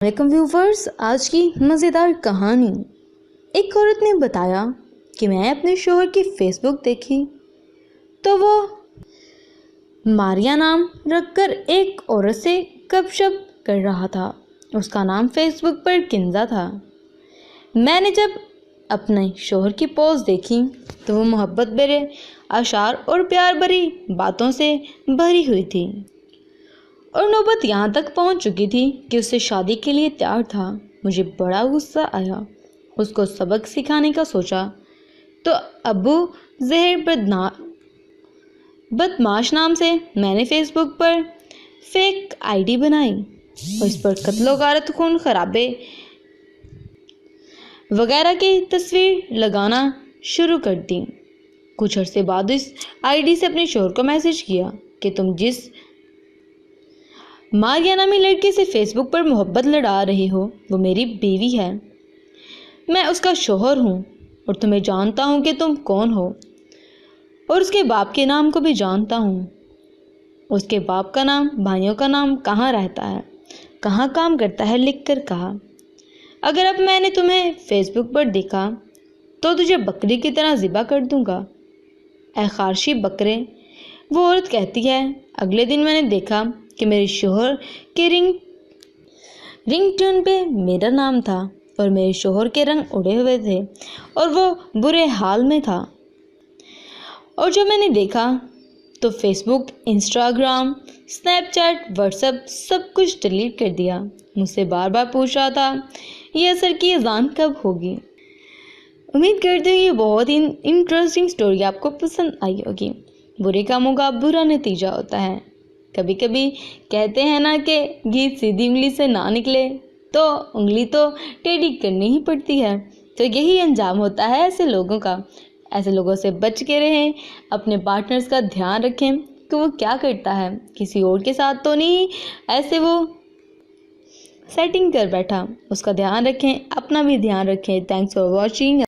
وعلیکم ویورز، آج کی مزیدار کہانی۔ ایک عورت نے بتایا کہ میں اپنے شوہر کی فیس بک دیکھی تو وہ ماریا نام رکھ کر ایک عورت سے گپ شپ کر رہا تھا۔ اس کا نام فیس بک پر کنزا تھا۔ میں نے جب اپنے شوہر کی پوسٹ دیکھی تو وہ محبت بھرے اشعار اور پیار بھری باتوں سے بھری ہوئی تھی، اور نوبت یہاں تک پہنچ چکی تھی کہ اس سے شادی کے لیے تیار تھا۔ مجھے بڑا غصہ آیا، اس کو سبق سکھانے کا سوچا تو ابو زہر بدماش نام سے میں نے فیس بک پر فیک آئی ڈی بنائی اور اس پر قتل و غارت، خون خرابے وغیرہ کی تصویر لگانا شروع کر دی۔ کچھ عرصے بعد اس آئی ڈی سے اپنے شوہر کو میسج کیا کہ تم جس ماریا نامی لڑکی سے فیس بک پر محبت لڑا رہے ہو وہ میری بیوی ہے۔ میں اس کا شوہر ہوں اور تمہیں جانتا ہوں کہ تم کون ہو، اور اس کے باپ کے نام کو بھی جانتا ہوں۔ اس کے باپ کا نام، بھائیوں کا نام، کہاں رہتا ہے، کہاں کام کرتا ہے لکھ کر کہا۔ اگر اب میں نے تمہیں فیس بک پر دیکھا تو تجھے بکری کی طرح ذبح کر دوں گا۔ اے خارشی بکرے، وہ عورت کہتی ہے۔ اگلے دن میں نے دیکھا کہ میرے شوہر کے رنگ ٹون پہ میرا نام تھا، اور میرے شوہر کے رنگ اڑے ہوئے تھے اور وہ برے حال میں تھا۔ اور جب میں نے دیکھا تو Facebook, Instagram, Snapchat, WhatsApp سب کچھ ڈیلیٹ کر دیا۔ مجھ سے بار بار پوچھ رہا تھا یہ عصر کی اذان کب ہوگی۔ امید کرتی ہوں یہ بہت ہی انٹرسٹنگ سٹوری آپ کو پسند آئی ہوگی۔ برے کاموں کا برا نتیجہ ہوتا ہے۔ کبھی کبھی کہتے ہیں نا کہ گیت سیدھی انگلی سے نہ نکلے تو انگلی تو ٹیڑھی کرنی ہی پڑتی ہے، تو یہی انجام ہوتا ہے ایسے لوگوں کا۔ ایسے لوگوں سے بچ کے رہیں، اپنے پارٹنرز کا دھیان رکھیں کہ وہ کیا کرتا ہے، کسی اور کے ساتھ تو نہیں ایسے وہ سیٹنگ کر بیٹھا۔ اس کا دھیان رکھیں، اپنا بھی دھیان رکھیں۔ Thanks for watching.